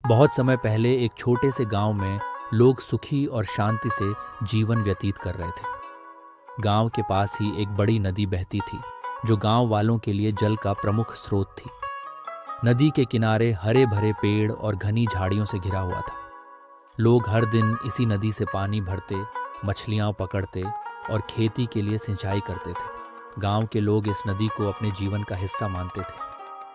बहुत समय पहले एक छोटे से गांव में लोग सुखी और शांति से जीवन व्यतीत कर रहे थे। गांव के पास ही एक बड़ी नदी बहती थी, जो गांव वालों के लिए जल का प्रमुख स्रोत थी। नदी के किनारे हरे भरे पेड़ और घनी झाड़ियों से घिरा हुआ था। लोग हर दिन इसी नदी से पानी भरते, मछलियां पकड़ते और खेती के लिए सिंचाई करते थे। गांव के लोग इस नदी को अपने जीवन का हिस्सा मानते थे।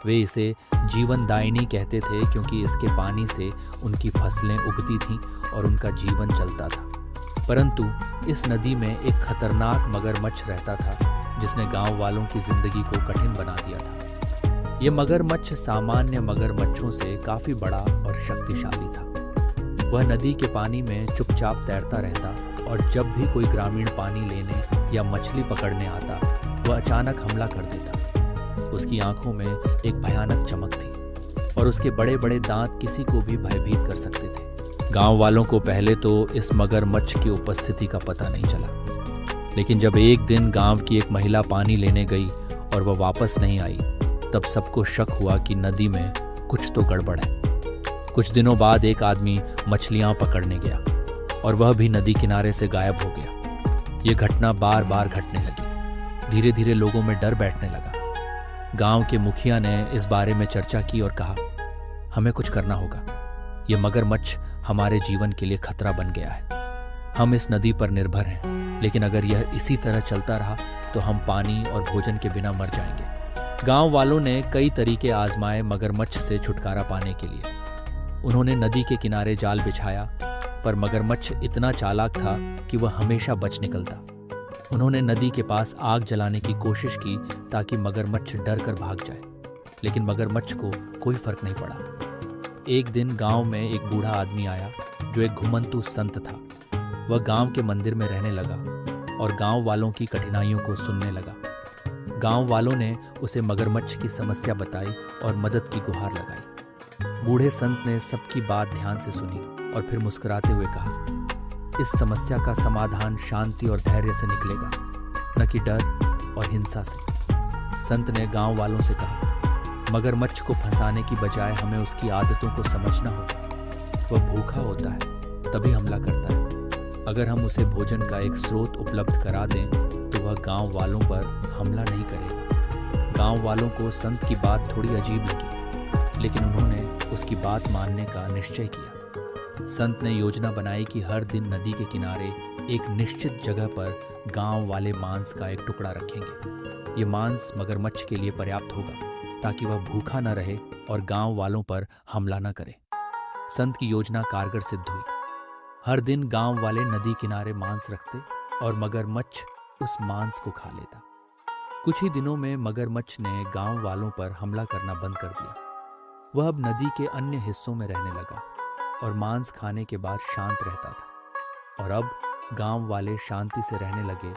वे इसे जीवनदायिनी कहते थे क्योंकि इसके पानी से उनकी फसलें उगती थीं और उनका जीवन चलता था। परंतु इस नदी में एक खतरनाक मगरमच्छ रहता था, जिसने गांव वालों की जिंदगी को कठिन बना दिया था। ये मगरमच्छ सामान्य मगरमच्छों से काफी बड़ा और शक्तिशाली था। वह नदी के पानी में चुपचाप तैरता रहता और जब भी कोई ग्रामीण पानी लेने या मछली पकड़ने आता, वह अचानक हमला कर देता। उसकी आंखों में एक भयानक चमक थी और उसके बड़े बड़े दांत किसी को भी भयभीत कर सकते थे। गांव वालों को पहले तो इस मगरमच्छ की उपस्थिति का पता नहीं चला, लेकिन जब एक दिन गांव की एक महिला पानी लेने गई और वह वापस नहीं आई, तब सबको शक हुआ कि नदी में कुछ तो गड़बड़ है। कुछ दिनों बाद एक आदमी मछलियां पकड़ने गया और वह भी नदी किनारे से गायब हो गया। ये घटना बार बार घटने लगी। धीरे धीरे लोगों में डर बैठने लगा। गांव के मुखिया ने इस बारे में चर्चा की और कहा, हमें कुछ करना होगा। ये मगरमच्छ हमारे जीवन के लिए खतरा बन गया है। हम इस नदी पर निर्भर हैं, लेकिन अगर यह इसी तरह चलता रहा तो हम पानी और भोजन के बिना मर जाएंगे। गांव वालों ने कई तरीके आजमाए मगरमच्छ से छुटकारा पाने के लिए। उन्होंने नदी के किनारे जाल बिछाया, पर मगरमच्छ इतना चालाक था कि वह हमेशा बच निकलता। उन्होंने नदी के पास आग जलाने की कोशिश की ताकि मगरमच्छ डर कर भाग जाए, लेकिन मगरमच्छ को कोई फर्क नहीं पड़ा। एक दिन गांव में एक बूढ़ा आदमी आया जो एक घुमंतू संत था। वह गांव के मंदिर में रहने लगा और गांव वालों की कठिनाइयों को सुनने लगा। गांव वालों ने उसे मगरमच्छ की समस्या बताई और मदद की गुहार लगाई। बूढ़े संत ने सबकी बात ध्यान से सुनी और फिर मुस्कुराते हुए कहा, इस समस्या का समाधान शांति और धैर्य से निकलेगा, न कि डर और हिंसा से। संत ने गांव वालों से कहा, मगरमच्छ को फंसाने की बजाय हमें उसकी आदतों को समझना होगा। वह भूखा होता है तभी हमला करता है। अगर हम उसे भोजन का एक स्रोत उपलब्ध करा दें तो वह गांव वालों पर हमला नहीं करेगा। गांव वालों को संत की बात थोड़ी अजीब लगी, लेकिन उन्होंने उसकी बात मानने का निश्चय किया। संत ने योजना बनाई कि हर दिन नदी के किनारे एक निश्चित जगह पर गांव वाले मांस का एक टुकड़ा रखेंगे। ये मांस मगरमच्छ के लिए पर्याप्त होगा ताकि वह भूखा न रहे और गांव वालों पर हमला न करे। संत की योजना कारगर सिद्ध हुई। हर दिन गांव वाले नदी किनारे मांस रखते और मगरमच्छ उस मांस को खा लेता। कुछ ही दिनों में मगरमच्छ ने गांव वालों पर हमला करना बंद कर दिया। वह अब नदी के अन्य हिस्सों में रहने लगा और मांस खाने के बाद शांत रहता था। और अब गांव वाले शांति से रहने लगे